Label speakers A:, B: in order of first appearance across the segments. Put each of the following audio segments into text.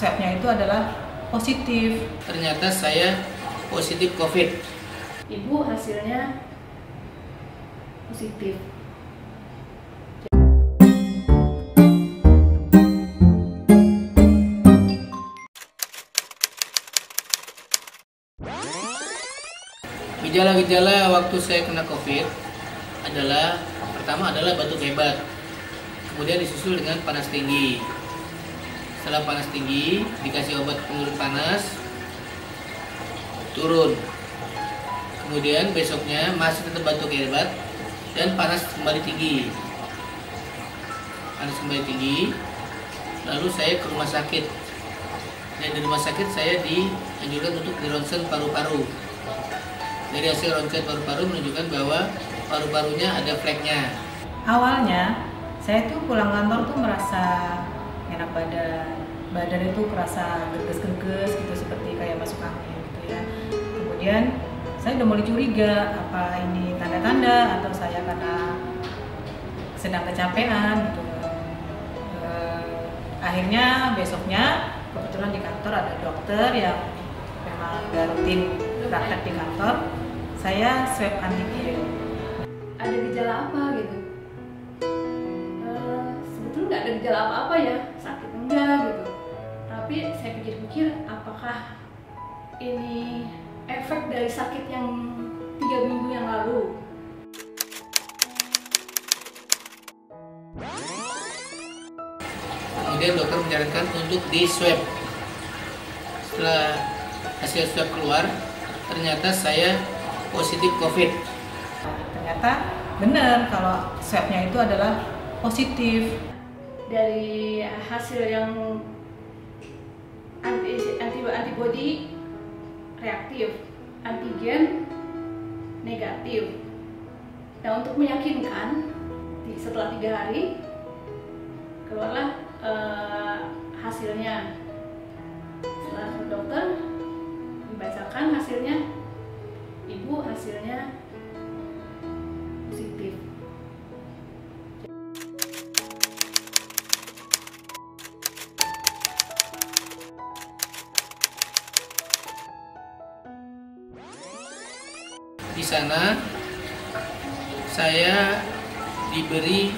A: swabnya itu adalah positif.
B: Ternyata saya positif COVID.
C: Ibu hasilnya positif.
B: Gejala-gejala waktu saya kena COVID adalah pertama adalah batuk hebat, kemudian disusul dengan panas tinggi. Setelah panas tinggi dikasih obat penurun panas, turun. Kemudian besoknya masih tetap batuk hebat dan panas kembali tinggi. Panas kembali tinggi. Lalu saya ke rumah sakit. Dan di rumah sakit saya dianjurkan untuk di ronsen paru-paru. Dari hasil ronsen paru-paru menunjukkan bahwa paru-parunya ada fleknya.
A: Awalnya saya tuh pulang kantor tuh merasa enak badan itu kerasa gerges-gerges gitu, seperti kayak masuk angin gitu ya. Kemudian saya udah mulai curiga apa ini tanda-tanda atau saya karena sedang kecapean gitu. Akhirnya besoknya kebetulan di kantor ada dokter yang memang udah rutin praktek di kantor. Saya swab antigen.
C: Ada gejala apa gitu? Sebetulnya nggak ada gejala apa-apa ya, sakit enggak gitu. Tapi saya pikir-pikir apakah ini efek dari sakit yang 3 minggu yang lalu?
B: Kemudian dokter menyarankan untuk di swab. Setelah hasil swab keluar, ternyata saya positif COVID.
A: Ternyata benar kalau swabnya itu adalah positif.
C: Dari hasil yang antibody reaktif, antigen negatif. Nah, untuk meyakinkan setelah 3 hari keluarlah hasilnya. Setelah ke dokter dibacakan hasilnya, ibu hasilnya positif.
B: Di sana saya diberi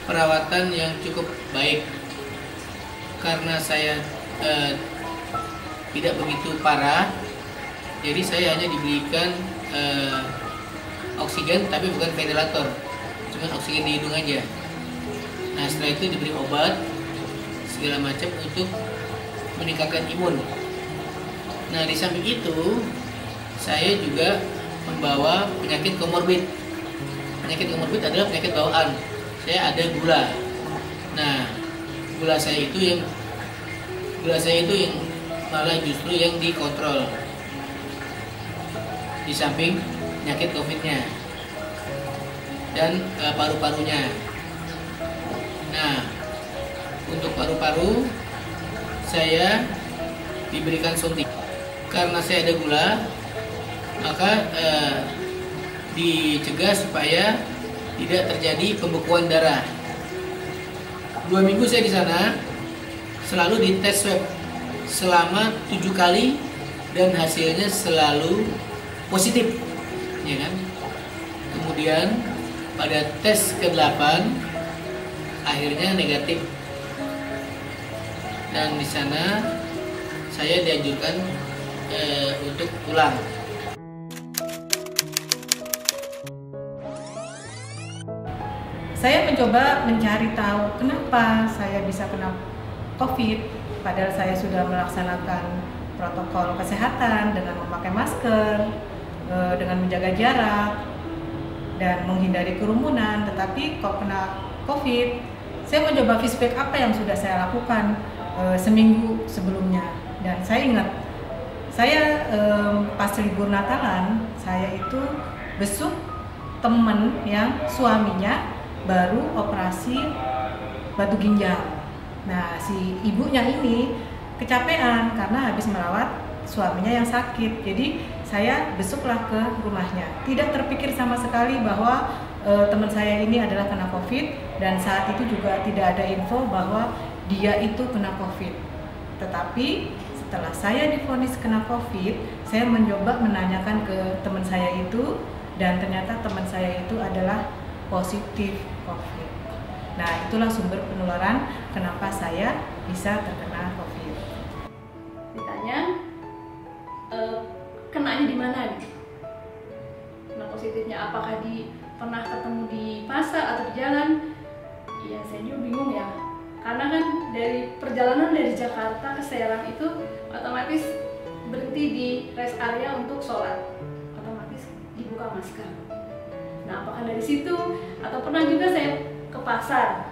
B: perawatan yang cukup baik karena saya tidak begitu parah. Jadi saya hanya diberikan oksigen, tapi bukan ventilator, cuma oksigen di hidung aja. Nah, setelah itu diberi obat segala macam untuk meningkatkan imun. Nah, di samping itu saya juga membawa penyakit komorbid. Penyakit komorbid adalah penyakit bawaan. Saya ada gula. Nah, gula saya itu yang malah justru yang dikontrol. Di samping penyakit COVID-nya dan paru-parunya. Nah, untuk paru-paru saya diberikan suntik. Karena saya ada gula, maka dicegah supaya tidak terjadi pembekuan darah. 2 minggu saya di sana selalu dites swab selama 7 kali dan hasilnya selalu positif, ya kan? Kemudian pada tes ke-8 akhirnya negatif, dan di sana saya dianjurkan untuk pulang.
A: Saya mencoba mencari tahu kenapa saya bisa kena COVID, padahal saya sudah melaksanakan protokol kesehatan dengan memakai masker, dengan menjaga jarak, dan menghindari kerumunan. Tetapi kok kena COVID, saya mencoba flashback apa yang sudah saya lakukan seminggu sebelumnya. Dan saya ingat, saya pas libur Natalan, saya itu besuk temen yang suaminya baru operasi batu ginjal. Nah, si ibunya ini kecapean karena habis merawat suaminya yang sakit. Jadi saya besuklah ke rumahnya. Tidak terpikir sama sekali bahwa teman saya ini adalah kena COVID, dan saat itu juga tidak ada info bahwa dia itu kena COVID. Tetapi setelah saya divonis kena COVID, saya mencoba menanyakan ke teman saya itu, dan ternyata teman saya itu adalah positif COVID. Nah, itulah sumber penularan kenapa saya bisa terkena COVID.
C: Ditanya, kenanya di mana nih? Kena positifnya, apakah pernah ketemu di pasar atau di jalan? Iya, saya juga bingung ya. Karena kan dari perjalanan dari Jakarta ke Serang itu otomatis berhenti di rest area untuk sholat. Otomatis dibuka masker. Nah, apakah dari situ atau pernah juga saya ke pasar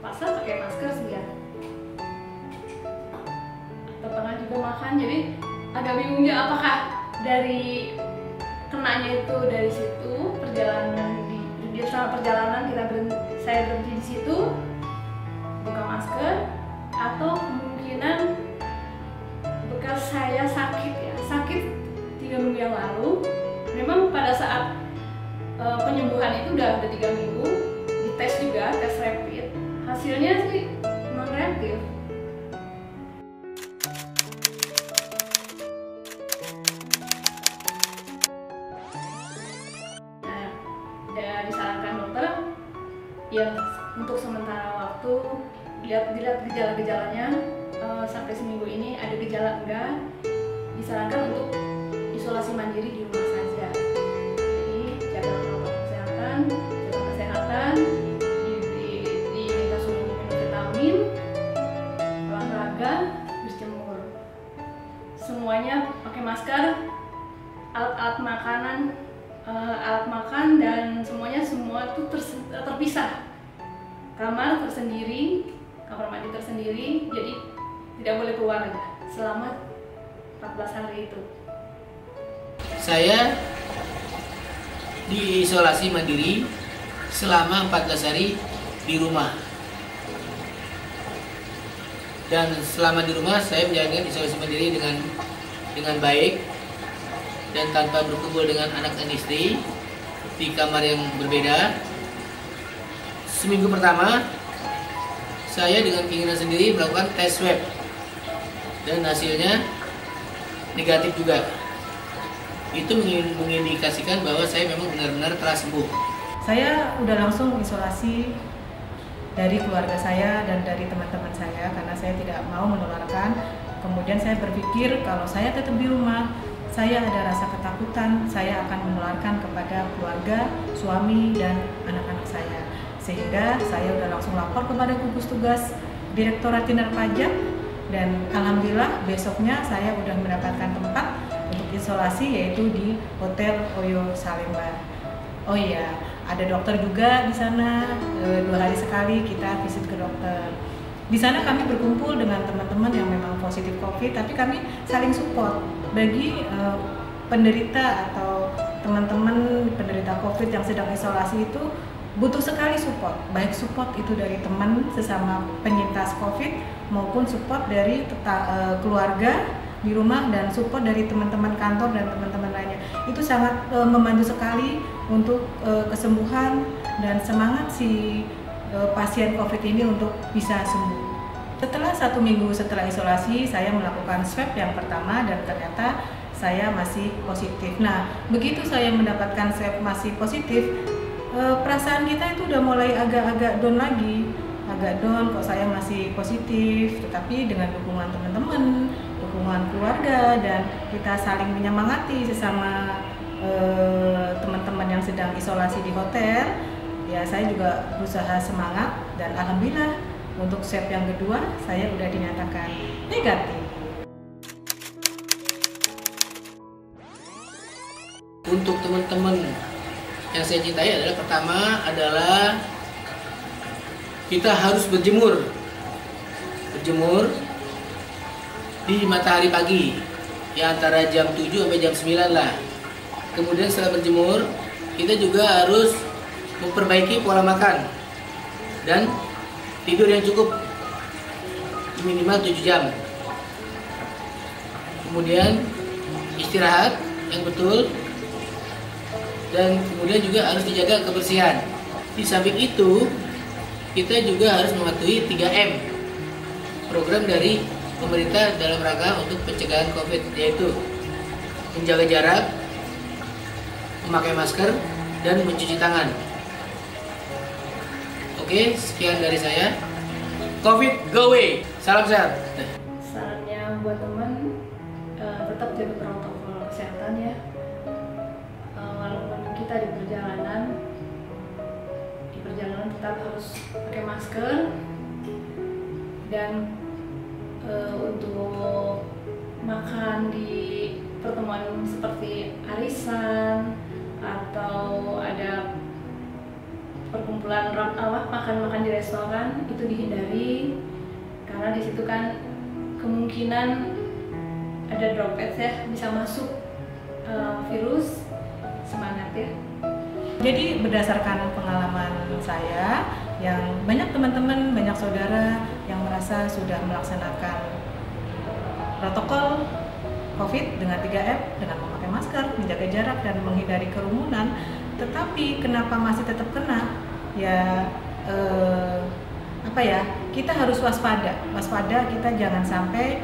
C: pakai masker sih ya. Atau pernah juga makan, jadi agak bingung juga apakah dari kenanya itu dari situ perjalanan di selama perjalanan saya berhenti di situ buka masker, atau kemungkinan bekas saya sakit 3 minggu yang lalu. Memang pada saat penyembuhan itu udah 3 minggu, dites juga, tes rapid, hasilnya sih non reaktif. Nah, disarankan dokter ya untuk sementara waktu dilihat gejala-gejalanya, sampai seminggu ini ada gejala enggak, disarankan untuk isolasi mandiri di rumah saja. Jadi jaga protokol kesehatan, diminta suruh minum vitamin, olahraga, berjemur, semuanya pakai masker, alat makan dan semua itu terpisah. Kamar tersendiri, kamar mandi tersendiri, jadi tidak boleh keluar aja selama 14 hari itu.
B: Saya diisolasi mandiri selama 14 hari di rumah. Dan selama di rumah saya menjalankan isolasi mandiri dengan baik dan tanpa berkumpul dengan anak dan istri di kamar yang berbeda. Seminggu pertama saya dengan keinginan sendiri melakukan tes swab dan hasilnya negatif juga. Itu mengindikasikan bahwa saya memang benar-benar telah sembuh.
A: Saya udah langsung isolasi dari keluarga saya dan dari teman-teman saya karena saya tidak mau menularkan. Kemudian saya berpikir kalau saya tetap di rumah, saya ada rasa ketakutan saya akan menularkan kepada keluarga, suami, dan anak-anak saya. Sehingga saya udah langsung lapor kepada gugus tugas Direktorat Jenderal Pajak, dan alhamdulillah besoknya saya udah mendapatkan tempat untuk isolasi, yaitu di Hotel Oyo Salemba. Oh iya, ada dokter juga di sana, 2 hari sekali kita visit ke dokter. Di sana kami berkumpul dengan teman-teman yang memang positif COVID, tapi kami saling support bagi penderita atau teman-teman penderita COVID yang sedang isolasi itu butuh sekali support, baik support itu dari teman sesama penyintas COVID maupun support dari keluarga di rumah dan support dari teman-teman kantor dan teman-teman lainnya. Itu sangat membantu sekali untuk kesembuhan dan semangat si pasien COVID ini untuk bisa sembuh. Setelah 1 minggu setelah isolasi, saya melakukan swab yang pertama dan ternyata saya masih positif. Nah, begitu saya mendapatkan swab masih positif, perasaan kita itu udah mulai agak-agak down lagi, agak down kok saya masih positif. Tetapi dengan dukungan teman-teman, dukungan keluarga, dan kita saling menyemangati sesama teman-teman yang sedang isolasi di hotel, ya saya juga berusaha semangat dan alhamdulillah untuk swab yang kedua saya udah dinyatakan negatif.
B: Untuk teman-teman yang saya cintai adalah pertama adalah kita harus berjemur di matahari pagi ya, antara jam 7 sampai jam 9 lah. Kemudian setelah berjemur kita juga harus memperbaiki pola makan dan tidur yang cukup minimal 7 jam. Kemudian istirahat yang betul, dan kemudian juga harus dijaga kebersihan. Di samping itu, kita juga harus mematuhi 3M, program dari pemerintah dalam rangka untuk pencegahan COVID, yaitu menjaga jarak, memakai masker, dan mencuci tangan. Oke, sekian dari saya. COVID go away. Salam sehat.
C: Sarannya buat teman, tetap jaga protokol kesehatan ya. Walaupun kita di perjalanan tetap harus pakai masker, dan untuk makan di pertemuan seperti arisan atau ada perkumpulan makan-makan di restoran itu dihindari, karena di situ kan kemungkinan ada droplets ya, bisa masuk virus. Semangat ya.
A: Jadi berdasarkan pengalaman saya, yang banyak teman-teman, banyak saudara yang merasa sudah melaksanakan protokol COVID dengan 3M, dengan memakai masker, menjaga jarak, dan menghindari kerumunan, tetapi kenapa masih tetap kena? Ya, kita harus waspada, kita jangan sampai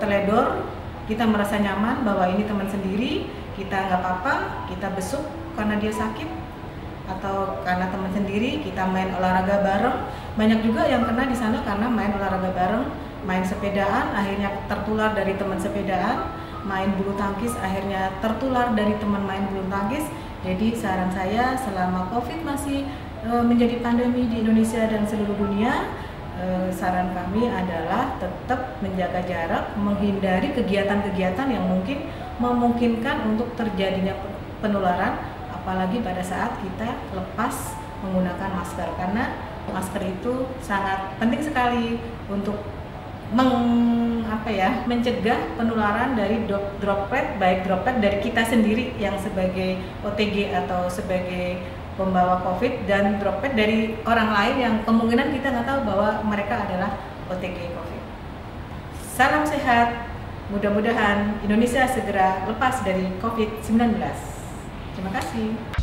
A: teledor, kita merasa nyaman bahwa ini teman sendiri, kita nggak apa-apa, kita besuk karena dia sakit, atau karena teman sendiri kita main olahraga bareng. Banyak juga yang kena di sana karena main olahraga bareng, main sepedaan akhirnya tertular dari teman sepedaan, main bulu tangkis akhirnya tertular dari teman main bulu tangkis. Jadi saran saya, selama COVID masih menjadi pandemi di Indonesia dan seluruh dunia, saran kami adalah tetap menjaga jarak, menghindari kegiatan-kegiatan yang mungkin memungkinkan untuk terjadinya penularan, apalagi pada saat kita lepas menggunakan masker, karena masker itu sangat penting sekali untuk mencegah penularan dari droplet, baik droplet dari kita sendiri yang sebagai OTG atau sebagai pembawa COVID, dan droplet dari orang lain yang kemungkinan kita nggak tahu bahwa mereka adalah OTG COVID. Salam sehat, mudah-mudahan Indonesia segera lepas dari COVID-19. Terima kasih.